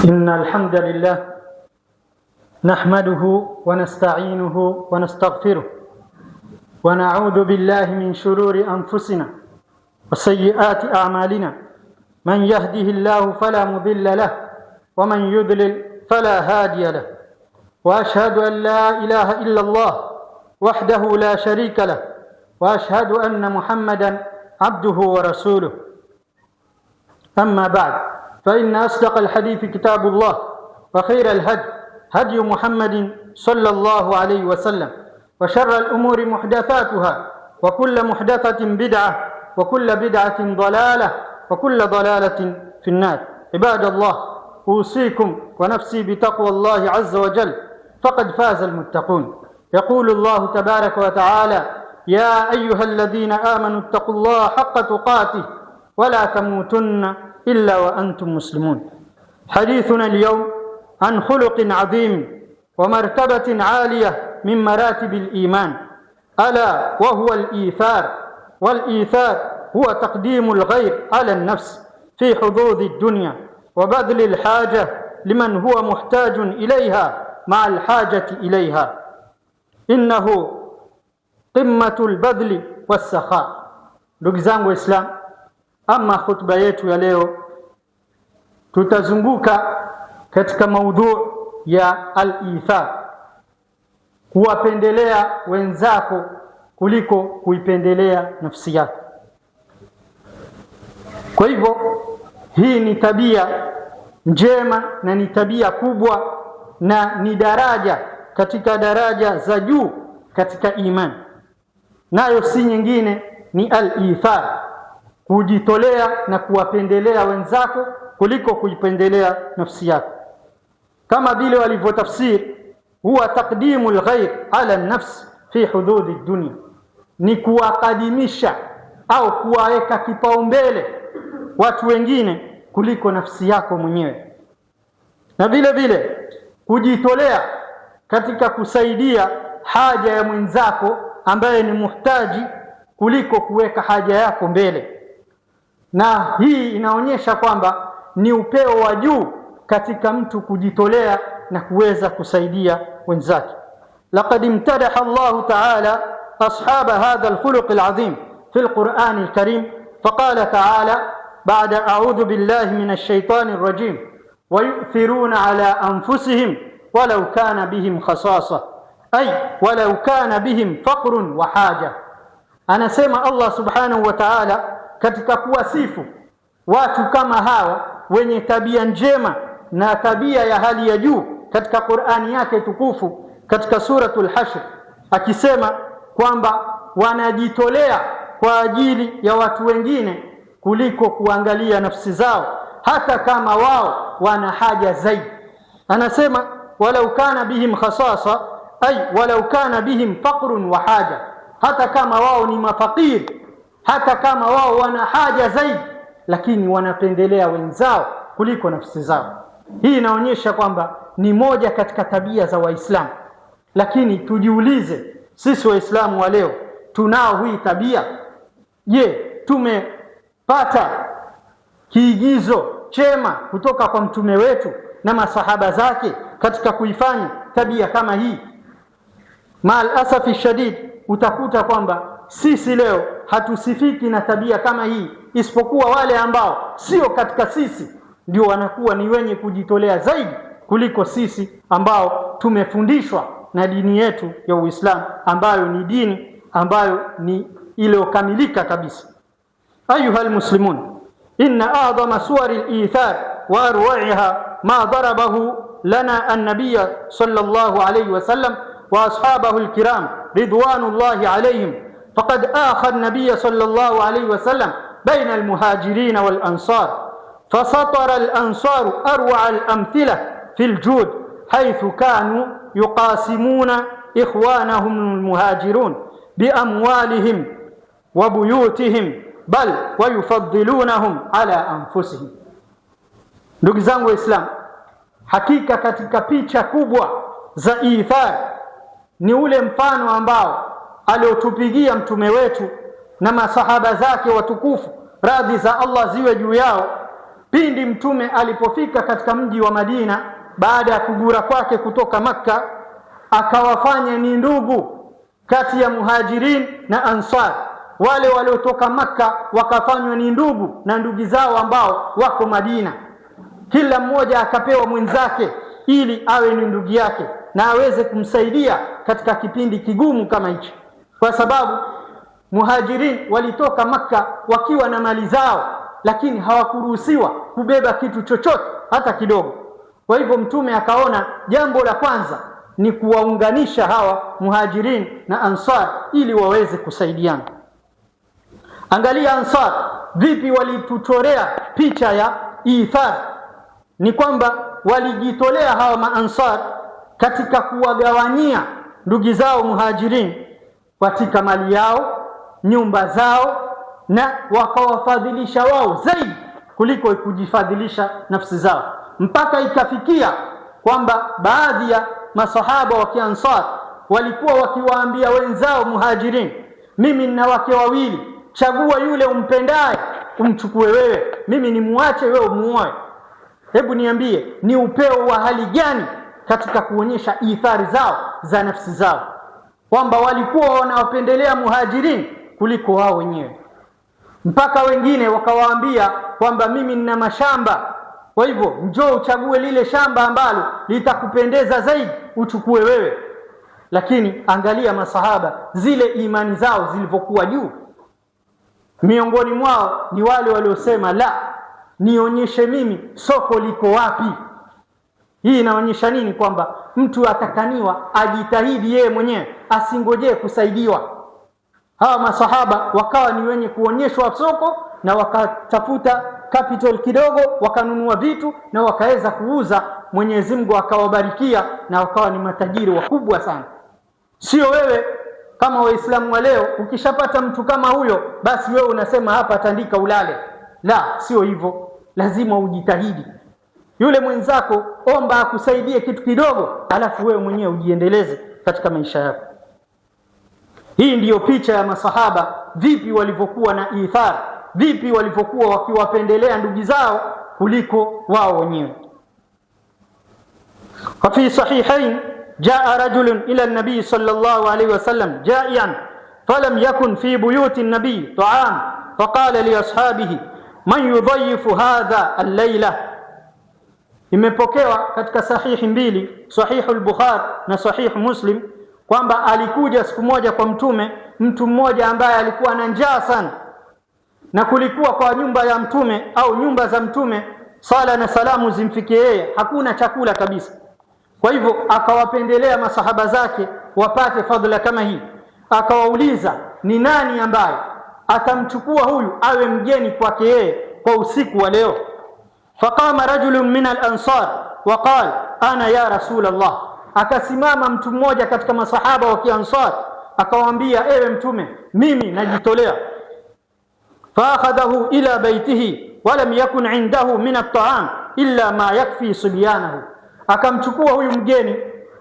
إن الحمد لله نحمده ونستعينه ونستغفره ونعوذ بالله من شرور أنفسنا وسيئات أعمالنا من يهده الله فلا مضل له ومن يضلل فلا هادي له وأشهد أن لا إله إلا الله وحده لا شريك له وأشهد أن محمدا عبده ورسوله أما بعد فإن أصدق الحديث كتاب الله وخير الهدي هدي محمد صلى الله عليه وسلم وشر الأمور محدثاتها وكل محدثة بدعة وكل بدعة ضلالة وكل ضلالة في النار. عباد الله، أوصيكم ونفسي بتقوى الله عز وجل فقد فاز المتقون. يقول الله تبارك وتعالى: يا أيها الذين آمنوا اتقوا الله حق تقاته ولا تموتن إلا وأنتم مسلمون. حديثنا اليوم عن خلق عظيم ومرتبة عالية من مراتب الإيمان، ألا وهو الإيثار. والإيثار هو تقديم الغير على النفس في حظوظ الدنيا وبذل الحاجة لمن هو محتاج إليها مع الحاجة إليها، إنه قمة البذل والسخاء. Ndugu zangu Waislamu, ama khutba yetu ya leo tutazunguka katika maudhu ya al-ithar, kuwapendelea wenzako kuliko kuipendelea nafsi yako. Kwa hivyo hii ni tabia njema na ni tabia kubwa na ni daraja katika daraja za juu katika imani, nayo si nyingine ni al-ithar, kujitolea na kuwapendelea wenzako kuliko kuipendelea nafsi yako. Kama vile walivyotafsiri, huwa taqdimu al-ghayr ala an-nafs fi hududi dunya, ni kuwakadimisha au kuwaweka kipaumbele watu wengine kuliko nafsi yako mwenyewe, na vile vile kujitolea katika kusaidia haja ya mwenzako ambaye ni muhtaji kuliko kuweka haja yako mbele. Na hii inaonyesha kwamba ni upeo wa juu katika mtu kujitolea na kuweza kusaidia wenzake. Laqad imtadaha Allah ta'ala ashaba hadha al-khuluq al-azim fi al-Qur'an al-Karim, faqala ta'ala ba'da a'udhu billahi minash shaitani ar-rajim wa yu'thiruna ala anfusihim walau kana bihim khasasa, ay walau kana bihim faqrun wa haja. Anasema Allah subhanahu wa ta'ala katika kuwasifu watu kama hawa wenye tabia njema na tabia ya hali ya juu katika Qur'ani yake tukufu katika suratul Hashr, akisema kwamba wanajitolea kwa ajili ya watu wengine kuliko kuangalia nafsi zao, hata kama wao wana haja zaidi. Anasema walau kana bihim khasasa, ay walau kana bihim faqrun wa haja, hata kama wao ni mafakiri, hata kama wao wana haja zaidi, lakini wanapendelea wenzao kuliko nafsi zao. Hii inaonyesha kwamba ni moja katika tabia za Waislamu. Lakini tujiulize, sisi Waislamu wa leo tunao hii tabia? Je, tumepata kiigizo chema kutoka kwa mtume wetu na masahaba zake katika kuifanya tabia kama hii? Maal asafi shadid, utakuta kwamba sisi leo hatusifiki na tabia kama hii, isipokuwa wale ambao sio katika sisi ndio wanakuwa ni wenye kujitolea zaidi kuliko sisi ambao tumefundishwa na dini yetu ya Uislamu, ambayo ni dini ambayo ni iliyokamilika kabisa. Ayuha almuslimun, inna a'zama suwari al-ithar wa arwa'iha ma darabahu lana an-nabiy sallallahu alayhi wa sallam wa ashabahu al-kiram ridwanullahi alayhim. فقد آخى النبي صلى الله عليه وسلم بين المهاجرين والأنصار، فسطر الأنصار أروع الأمثلة في الجود، حيث كانوا يقاسمون إخوانهم المهاجرون بأموالهم وبيوتهم بل ويفضلونهم على أنفسهم. Ndugu zangu Waislamu, hakika katika picha kubwa za ithar ni ule mfano ambao aliotupigia mtume wetu na masahaba zake watukufu, radhi za Allah ziwe juu yao, pindi mtume alipofika katika mji wa Madina baada ya kugura kwake kutoka Makka, akawafanya ni ndugu kati ya Muhajirin na Ansar. Wale waliotoka Makka wakafanywa ni ndugu na ndugu zao ambao wako Madina. Kila mmoja akapewa mwenzake ili awe ni ndugu yake na aweze kumsaidia katika kipindi kigumu kama hicho, kwa sababu Muhajirin walitoka Makka wakiwa na mali zao, lakini hawakuruhusiwa kubeba kitu chochote hata kidogo. Kwa hivyo mtume akaona jambo la kwanza ni kuwaunganisha hawa Muhajirin na Ansar ili waweze kusaidiana. Angalia Ansar vipi walituchorea picha ya ithar. Ni kwamba walijitolea hawa maansar katika kuwagawanyia ndugu zao Muhajirin katika mali yao, nyumba zao, na wakawafadhilisha wao zaidi kuliko kujifadhilisha nafsi zao, mpaka ikafikia kwamba baadhi ya masahaba wa Kiansar walikuwa wakiwaambia wenzao Muhajirin, mimi nina wake wawili, chagua yule umpendaye umchukue wewe, mimi nimuache wewe umuoe. Hebu niambie ni upeo wa hali gani katika kuonyesha ithari zao za nafsi zao, kwamba walikuwa wanawapendelea Muhajirin kuliko wao wenyewe. Mpaka wengine wakawaambia kwamba mimi nina mashamba, kwa hivyo njoo uchague lile shamba ambalo litakupendeza zaidi uchukue wewe. Lakini angalia masahaba zile imani zao zilivyokuwa juu. Miongoni mwao ni wale waliosema la, nionyeshe mimi soko liko wapi. Hii inaonyesha nini? Kwamba mtu atakaniwa ajitahidi yeye mwenyewe, asingojee kusaidiwa. Hawa masahaba wakawa ni wenye kuonyeshwa soko, na wakatafuta capital kidogo, wakanunua vitu na wakaweza kuuza. Mwenyezi Mungu akawabarikia na wakawa ni matajiri wakubwa sana. Sio wewe kama Waislamu wa leo ukishapata mtu kama huyo basi wewe unasema hapa tandika ulale. La, sio hivyo. Lazima ujitahidi. Yule mwenzako omba akusaidie kitu kidogo, alafu wewe mwenyewe ujiendeleze katika maisha yako. Hii ndiyo picha ya masahaba, vipi walivyokuwa na ithar, vipi walivyokuwa wakiwapendelea ndugu zao kuliko wao wenyewe. Fi sahihain jaa rajulun ila an-nabi sallallahu alayhi wasallam ja'ian falam yakun fi buyuti an-nabi ta'am faqala li ashabihi man yudhayifu hadha al-layla. Imepokewa katika sahihi mbili, sahihu al-Bukhari na sahihu Muslim, kwamba alikuja siku moja kwa mtume mtu mmoja ambaye alikuwa na njaa sana, na kulikuwa kwa nyumba ya mtume au nyumba za mtume sala na salamu zimfikie yeye hakuna chakula kabisa. Kwa hivyo akawapendelea masahaba zake wapate fadhila kama hii, akawauliza ni nani ambaye atamchukua huyu awe mgeni kwake yeye kwa usiku wa leo. Faqama rajulun min al-ansar wa qala ana ya rasul Allah. Akasimama mtu mmoja katika masahaba wa Kiansar akawaambia, ewe mtume, mimi najitolea. Faakhadahu ila baitihi walam yakun indahu min at-ta'am illa ma yakfi sibyanahu. Akamchukua huyu mgeni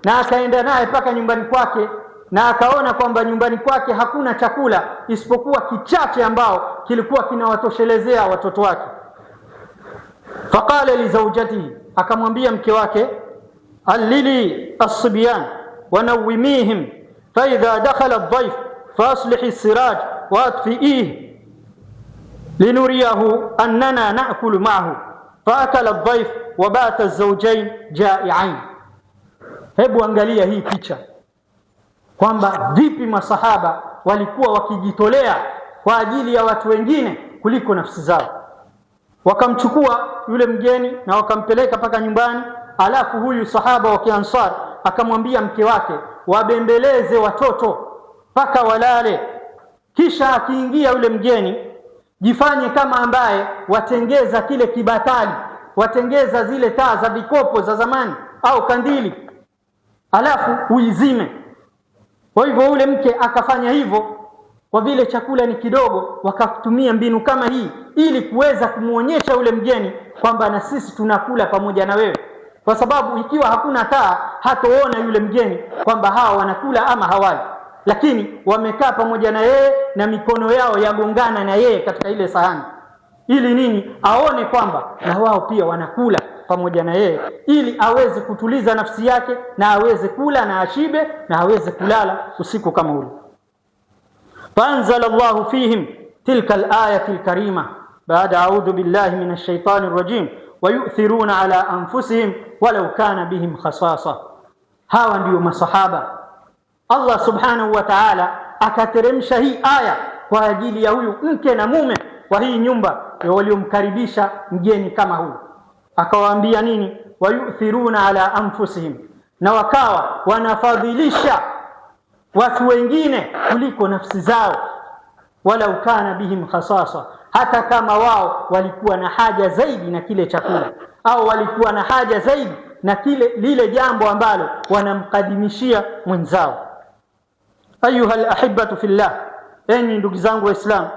na akaenda naye mpaka nyumbani kwake, na akaona kwamba nyumbani kwake hakuna chakula isipokuwa kichache ambao kilikuwa kinawatoshelezea watoto wake. Faqala li zawjatihi, akamwambia mke wake, allili as-sibyan wa nawimihim fa idha dakhala ad-dayf faslih as-siraj wa atfi'ih linuriyahu annana na'kulu ma'ahu. Faakala ad-dayf wa bata az-zawjayn ja'i'ain. Hebu angalia hii picha kwamba vipi masahaba walikuwa wakijitolea kwa ajili ya watu wengine kuliko nafsi zao. Wakamchukua yule mgeni na wakampeleka paka nyumbani, alafu huyu sahaba wa Kiansar akamwambia mke wake wabembeleze watoto paka walale, kisha akiingia yule mgeni jifanye kama ambaye watengeza kile kibatali, watengeza zile taa za vikopo za zamani au kandili, alafu uizime. Kwa hivyo yule mke akafanya hivyo, kwa vile chakula ni kidogo wakatumia mbinu kama hii ili kuweza kumuonyesha yule mgeni kwamba na sisi tunakula pamoja na wewe, kwa sababu ikiwa hakuna taa hataona yule mgeni kwamba hawa wanakula ama hawali, lakini wamekaa pamoja na yeye na mikono yao yagongana na yeye katika ile sahani, ili nini? Aone kwamba na wao pia wanakula pamoja na yeye, ili aweze kutuliza nafsi yake na aweze kula na ashibe na aweze kulala usiku kama ule. Faanzala Allahu fihim tilka al-ayati al-karima baada a'udhu billahi minash shaitani rajim wa yu'thiruna ala anfusihim walau kana bihim khasasa. Hawa ndio masahaba. Allah subhanahu wa ta'ala akateremsha hii aya kwa ajili ya huyu mke na mume wa hii nyumba waliomkaribisha mgeni kama huyu. Akawaambia nini? Wayuthiruna ala anfusihim, na wakawa wanafadhilisha watu wengine kuliko nafsi zao. Walau kana bihim khasasa, hata kama wao walikuwa na haja zaidi na kile chakula, au walikuwa na haja zaidi na lile jambo ambalo wanamkadimishia mwenzao. Ayuha alahibatu fillah, enyi ndugu zangu Waislamu,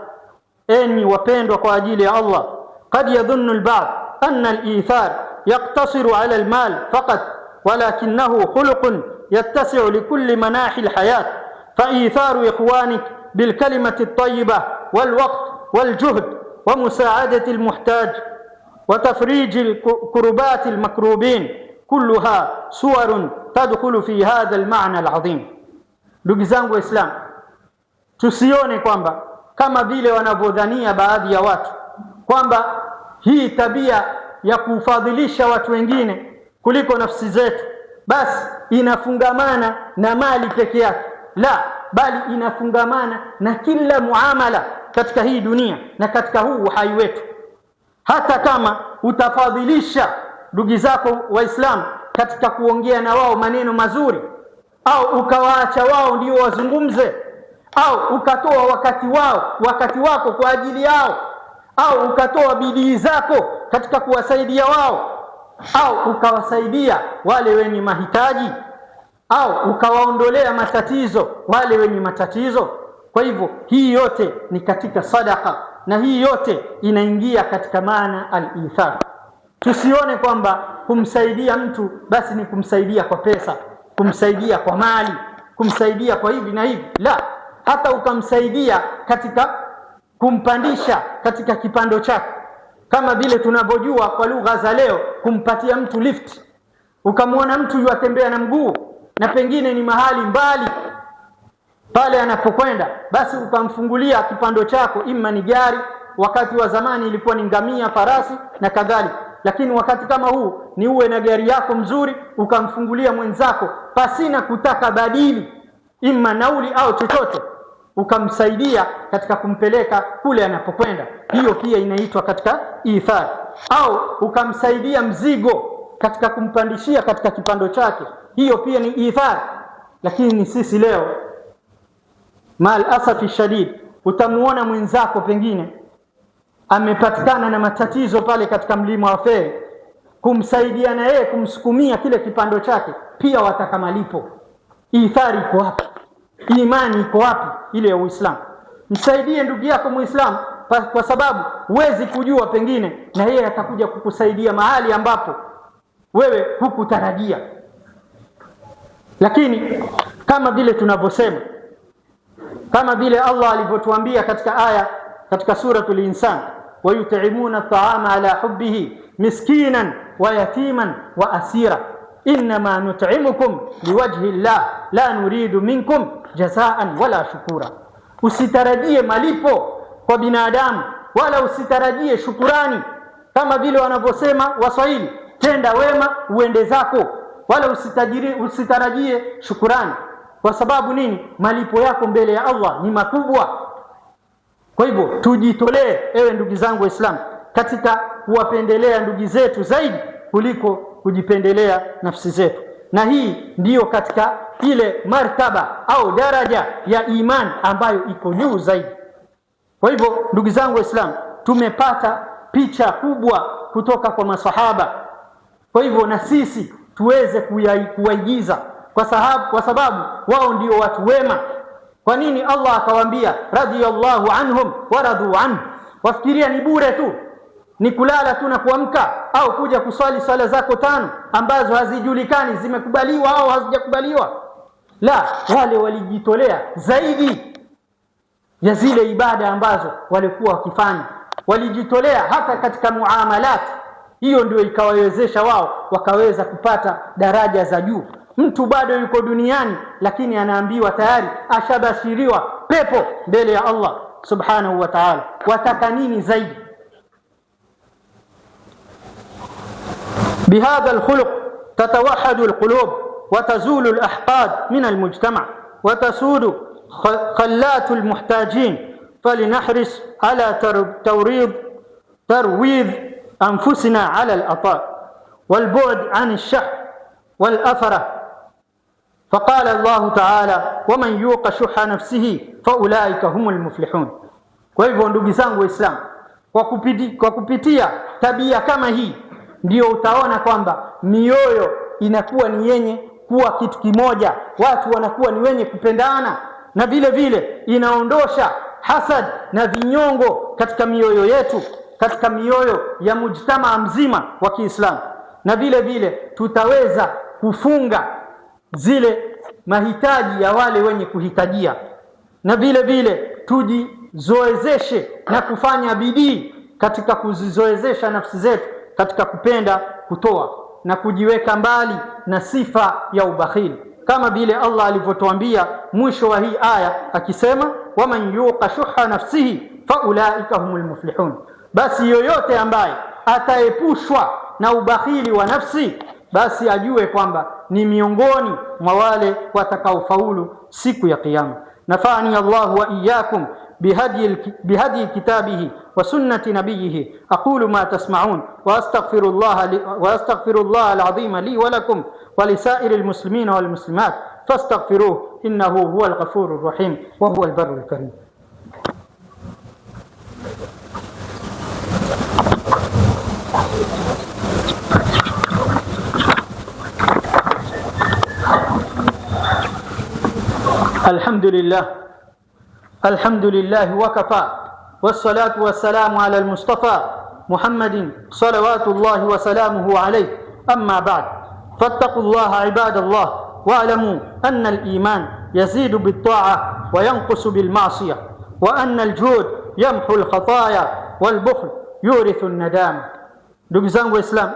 enyi wapendwa kwa ajili ya Allah, qad yadhunnu alba'd anna al-ithar yaqtasiru ala al-mal faqat walakinahu khuluqun yattasi'u likulli manahi al-hayat. fa itharu ikhwanik bil kalimati at-tayyibah wal waqt wal juhd wa musa'adati al-muhtaj wa tafrij al-kurbat al-makrubin kulluha suwarun tadkhulu fi hadha al-ma'na al-'azim. Ndugu zangu Waislamu, tusione kwamba kama vile wanavyodhania baadhi ya watu kwamba hii tabia ya kufadhilisha watu wengine kuliko nafsi zetu basi inafungamana na mali peke yake. La, bali inafungamana na kila muamala katika hii dunia na katika huu uhai wetu. Hata kama utafadhilisha ndugu zako Waislamu katika kuongea na wao maneno mazuri, au ukawaacha wao ndio wazungumze, au ukatoa wakati wako kwa ajili yao, au ukatoa bidii zako katika kuwasaidia wao, au ukawasaidia wale wenye mahitaji, au ukawaondolea matatizo wale wenye matatizo. Kwa hivyo hii yote ni katika sadaka, na hii yote inaingia katika maana al-ithar. Tusione kwamba kumsaidia mtu basi ni kumsaidia kwa pesa, kumsaidia kwa mali, kumsaidia kwa hivi na hivi. La, hata ukamsaidia katika kumpandisha katika kipando chake, kama vile tunavyojua kwa lugha za leo kumpatia mtu lift. Ukamwona mtu yatembea na mguu na pengine ni mahali mbali pale anapokwenda, basi ukamfungulia kipando chako, imma ni gari, wakati wa zamani ilikuwa ni ngamia, farasi na kadhalika, lakini wakati kama huu ni uwe na gari yako mzuri, ukamfungulia mwenzako pasina kutaka badili, imma nauli au chochote, ukamsaidia katika kumpeleka kule anapokwenda. Hiyo pia inaitwa katika ithar. Au ukamsaidia mzigo katika kumpandishia katika kipando chake, hiyo pia ni ithar. Lakini sisi leo mal asafi shadid, utamuona mwenzako pengine amepatikana na matatizo pale katika mlima wa feri, kumsaidia na yeye kumsukumia kile kipando chake, pia wataka malipo. Ithari iko wapi? Imani iko wapi ile ya Uislamu? Msaidie ndugu yako Muislamu kwa sababu huwezi kujua, pengine na yeye atakuja kukusaidia mahali ambapo wewe hukutarajia. Lakini kama vile tunavyosema, kama vile Allah alivyotuambia katika aya katika suratul Insan, wayut'imuna at'ama ala hubbihi miskinan wa yatiman wa asira inma nut'imukum liwajhi Allah la nuridu minkum jazaan wala shukura. Usitarajie malipo kwa binadamu wala usitarajie shukurani, kama vile wanavyosema Waswahili, tenda wema uende zako, wala usitarajie shukurani. Kwa sababu nini? Malipo yako mbele ya Allah ni makubwa. Kwa hivyo tujitolee, ewe ndugu zangu Waislamu, katika kuwapendelea ndugu zetu zaidi kuliko kujipendelea nafsi zetu. Na hii ndiyo katika ile martaba au daraja ya imani ambayo iko juu zaidi. Kwa hivyo ndugu zangu Waislamu, tumepata picha kubwa kutoka kwa masahaba. Kwa hivyo na sisi tuweze kuwaigiza, kwa sababu wao ndio watu wema. Kwa nini Allah akawaambia radiyallahu anhum wa radu anhu? Wafikiria ni bure tu, ni kulala tu na kuamka, au kuja kuswali swala zako 5 ambazo hazijulikani zimekubaliwa au hazijakubaliwa? La, wale walijitolea zaidi ya zile ibada ambazo walikuwa wakifanya. walijitolea hata katika muamalat. Hiyo ndio ikawawezesha wao wakaweza kupata daraja za juu. Mtu bado yuko duniani, lakini anaambiwa tayari ashabashiriwa pepo mbele ya Allah subhanahu wa ta'ala. Wataka nini zaidi? بهذا الخلق تتوحد القلوب وتزول الأحقاد من المجتمع وتسود خلات المحتاجين. فلنحرص على ترويض أنفسنا على العطاء والبعد عن الشح والأثرة. فقال الله تعالى ومن يوق شح نفسه فأولئك هم المفلحون. Kwa hivyo ndugu zangu Waislamu, kwa kupitia tabia kama hii ndio utaona kwamba mioyo inakuwa ni yenye kuwa kitu kimoja, watu wanakuwa ni wenye kupendana, na vile vile inaondosha hasad na vinyongo katika mioyo yetu, katika mioyo ya mujtamaa mzima wa Kiislamu. Na vile vile tutaweza kufunga zile mahitaji ya wale wenye kuhitajia, na vile vile tujizoezeshe na kufanya bidii katika kuzizoezesha nafsi zetu katika kupenda kutoa na kujiweka mbali na sifa ya ubakhili, kama vile Allah alivyotuambia mwisho wa hii aya akisema waman yuqa shuha nafsihi faulaika humul muflihun. Basi yoyote ambaye ataepushwa na ubakhili wa nafsi, basi ajue kwamba ni miongoni mwa wale watakaofaulu siku ya kiyama. Nafani Allah wa iyyakum بهدي كتابه وسنة نبيه. أقول ما تسمعون وأستغفر الله العظيم لي ولكم ولسائر المسلمين والمسلمات فاستغفروه إنه هو الغفور الرحيم وهو البر الكريم. الحمد لله وكفى والصلاة والسلام على المصطفى محمد صلوات الله وسلامه عليه. أما بعد، فاتقوا الله عباد الله، واعلموا أن الإيمان يزيد بالطاعة وينقص بالمعصية، وأن الجود يمحو الخطايا والبخل يورث الندامة. Ndugu zangu Waislamu,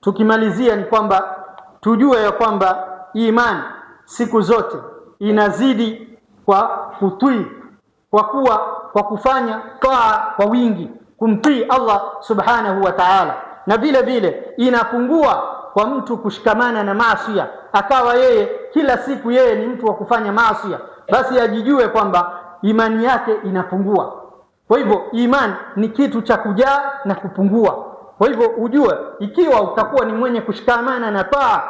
tukimalizia ni kwamba tujue ya kwamba imani siku zote inazidi kwa kutii, kwa kufanya taa kwa wingi, kumtii Allah subhanahu wa ta'ala, na vile vile inapungua kwa mtu kushikamana na maasi, akawa yeye kila siku yeye ni mtu wa kufanya maasi, basi ajijue kwamba imani yake inapungua. Kwa hivyo imani ni kitu cha kujaa na kupungua. Kwa hivyo ujue, ikiwa utakuwa ni mwenye kushikamana na taa,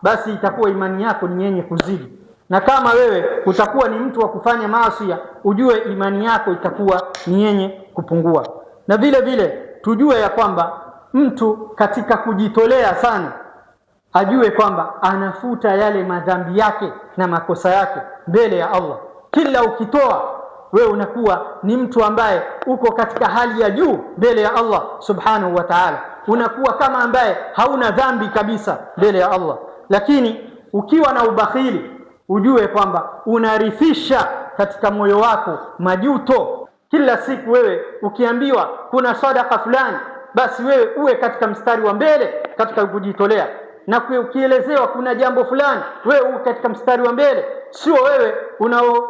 basi itakuwa imani yako ni yenye kuzidi, na kama wewe utakuwa ni mtu wa kufanya maasi, ujue imani yako itakuwa ni yenye kupungua. Na vile vile tujue ya kwamba mtu katika kujitolea sana ajue kwamba anafuta yale madhambi yake na makosa yake mbele ya Allah. Kila ukitoa wewe unakuwa ni mtu ambaye uko katika hali ya juu mbele ya Allah subhanahu wa ta'ala, unakuwa kama ambaye hauna dhambi kabisa mbele ya Allah. Lakini ukiwa na ubakhili, ujue kwamba unarithisha katika moyo wako majuto. Kila siku wewe ukiambiwa kuna sadaka fulani, basi wewe uwe katika mstari wa mbele katika kujitolea, na ukielezewa kuna jambo fulani, wewe uwe katika mstari wa mbele. Sio wewe unao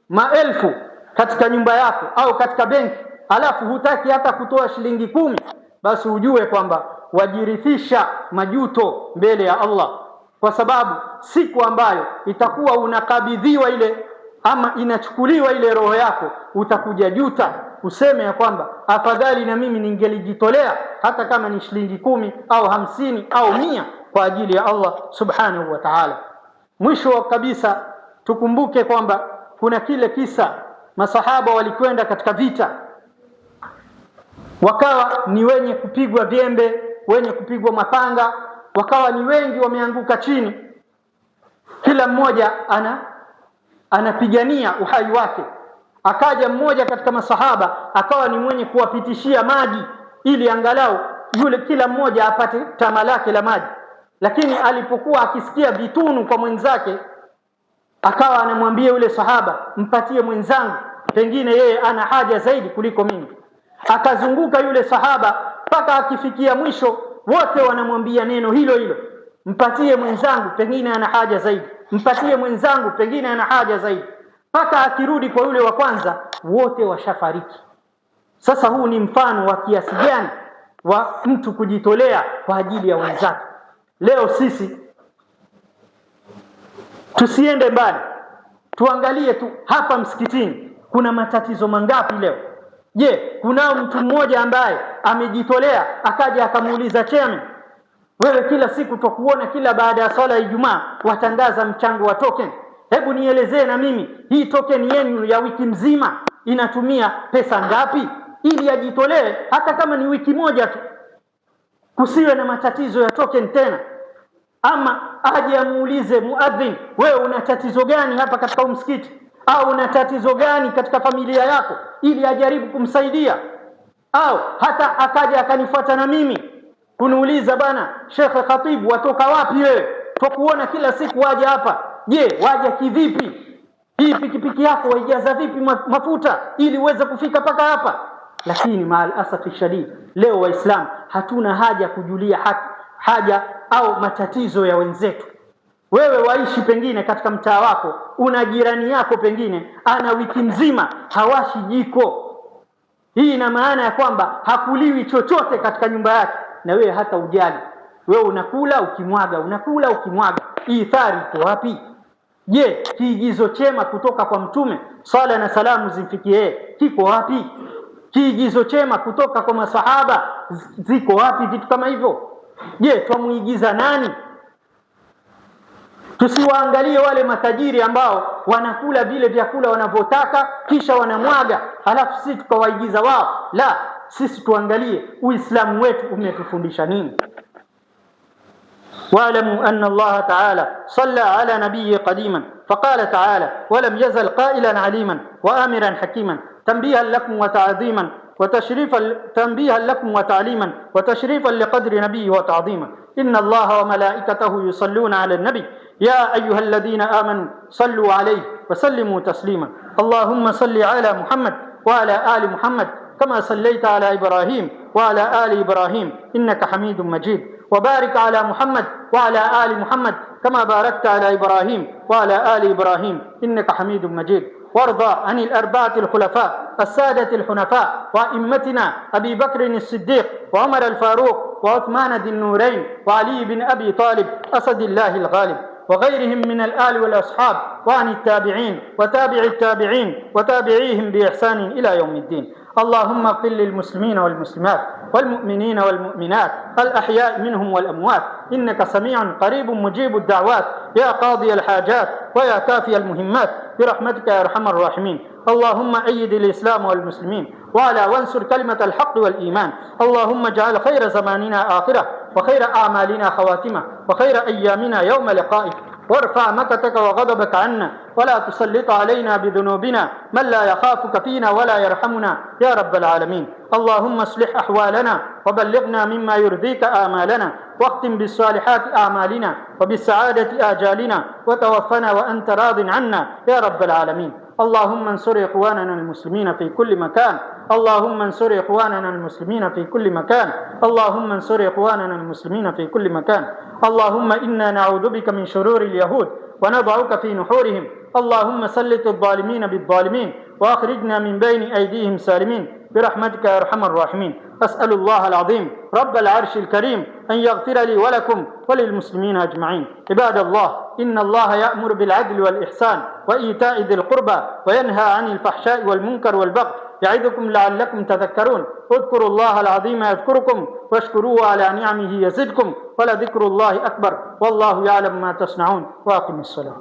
maelfu katika nyumba yako au katika benki, alafu hutaki hata kutoa shilingi 10, basi ujue kwamba wajirithisha majuto mbele ya Allah. Kwa sababu siku ambayo itakuwa unakabidhiwa ile ama inachukuliwa ile roho yako, utakuja juta, useme ya kwamba afadhali na mimi ningelijitolea hata kama ni shilingi 10 au 50 au 100 kwa ajili ya Allah subhanahu wa ta'ala. Mwisho kabisa tukumbuke kwamba kuna kile kisa masahaba walikwenda katika vita, wakawa ni wenye kupigwa vyembe, wenye kupigwa mapanga, wakawa ni wengi wameanguka chini, kila mmoja anapigania uhai wake. Akaja mmoja katika masahaba akawa ni mwenye kuwapitishia maji ili angalau yule kila mmoja apate tama lake la maji. Lakini alipokuwa akisikia vitunu kwa mwenzake, akawa anamwambia yule sahaba, mpatie mwenzangu, pengine yeye ana haja zaidi kuliko mimi. Akazunguka yule sahaba mpaka akifikia mwisho, wote wanamwambia neno hilo hilo, mpatie mwenzangu, pengine ana haja zaidi, mpatie mwenzangu, pengine ana haja zaidi. Mpaka akirudi kwa yule wa kwanza, wote washafariki. Sasa huu ni mfano wa kiasi gani wa mtu kujitolea kwa ajili ya wenzake. Leo sisi tusiende mbali, tuangalie tu hapa msikitini kuna matatizo mangapi leo. Je, kuna mtu mmoja ambaye amejitolea akaja akamuuliza chairman, wewe kila siku tukuona kila baada ya swala ya Ijumaa watangaza mchango wa token, hebu nielezee na mimi hii token yenu ya wiki mzima inatumia pesa ngapi, ili ajitolee hata kama ni wiki moja tu, kusiwe na matatizo ya token tena. Ama aje amuulize muadhin, wewe una tatizo gani hapa katika msikiti, au una tatizo gani katika familia yako, ili ajaribu kumsaidia. Au hata akaja akanifuata na mimi kuniuliza, bana Sheikh Khatibu, watoka wapi wewe, tukuona kila siku waje hapa, je waje kivipi, hii pikipiki yako waijaza vipi mafuta ili uweze kufika paka hapa? Lakini maal asafi shadid, leo waislamu hatuna haja kujulia haja au matatizo ya wenzetu. Wewe waishi pengine katika mtaa wako, una jirani yako pengine ana wiki mzima hawashi jiko. Hii ina maana ya kwamba hakuliwi chochote katika nyumba yake, na wewe hata ujali. Wewe unakula ukimwaga, unakula ukimwaga. Hii thari iko wapi? Je, kiigizo chema kutoka kwa Mtume sala na salamu zimfikie kiko wapi? Kiigizo chema kutoka kwa masahaba ziko wapi? Vitu kama hivyo, je twamuigiza nani? Tusiwaangalie wale matajiri ambao wanakula vile vyakula wanavyotaka kisha wanamwaga, halafu sisi tukawaigiza wao. La, sisi tuangalie Uislamu wetu umetufundisha nini. واعلموا أن الله تعالى صلى على نبيه قديما فقال تعالى: ولم يزل قائلا عليما وآمرا حكيما تنبيها لكم وتعظيما وتشريفا، تنبيها لكم وتعليما وتشريفا لقدر نبيه وتعظيما. إن الله وملائكته يصلون على النبي يا أيها الذين آمنوا صلوا عليه وسلموا تسليما. اللهم صل على محمد وعلى آل محمد كما صليت على إبراهيم وعلى آل إبراهيم إنك حميد مجيد. وبارك على محمد وعلى آل محمد كما باركت على إبراهيم وعلى آل إبراهيم إنك حميد مجيد. وارضى عن الأربعة الخلفاء السادة الحنفاء وأئمتنا أبي بكر الصديق وعمر الفاروق وعثمان ذي النورين وعلي بن أبي طالب أسد الله الغالب وغيرهم من الآل والأصحاب، وعن التابعين وتابع التابعين وتابعيهم بإحسان إلى يوم الدين. اللهم اغفر للمسلمين والمسلمات والمؤمنين والمؤمنات الأحياء منهم والأموات إنك سميع قريب مجيب الدعوات يا قاضي الحاجات ويا كافي المهمات برحمتك يا أرحم الراحمين. اللهم أيد الإسلام والمسلمين وانصر كلمة الحق والإيمان. اللهم اجعل خير زماننا آخرة وخير أعمالنا خواتمة وخير أيامنا يوم لقائك، وارفع مكتك وغضبك عنا ولا تسلط علينا بذنوبنا من لا يخافك فينا ولا يرحمنا يا رب العالمين. اللهم اصلح أحوالنا وبلغنا مما يرضيك آمالنا، واختم بالصالحات أعمالنا وبالسعادة آجالنا، وتوفنا وأنت راض عنا يا رب العالمين. اللهم انصر إخواننا المسلمين في كل مكان. اللهم انصر إخواننا المسلمين في كل مكان. اللهم انصر إخواننا المسلمين في كل مكان. اللهم إنا نعوذ بك من شرور اليهود ونضعك في نحورهم. اللهم سلط الظالمين بالظالمين وأخرجنا من بين أيديهم سالمين برحمتك يا أرحم الراحمين. أسأل الله العظيم رب العرش الكريم أن يغفر لي ولكم وللمسلمين أجمعين. عباد الله، إن الله يأمر بالعدل والإحسان وإيتاء ذي القربى وينهى عن الفحشاء والمنكر والبغي يعظكم لعلكم تذكرون. اذكروا الله العظيم يذكركم واشكروه على نعمه يزدكم ولذكر الله أكبر والله يعلم ما تصنعون. وأقم الصلاة.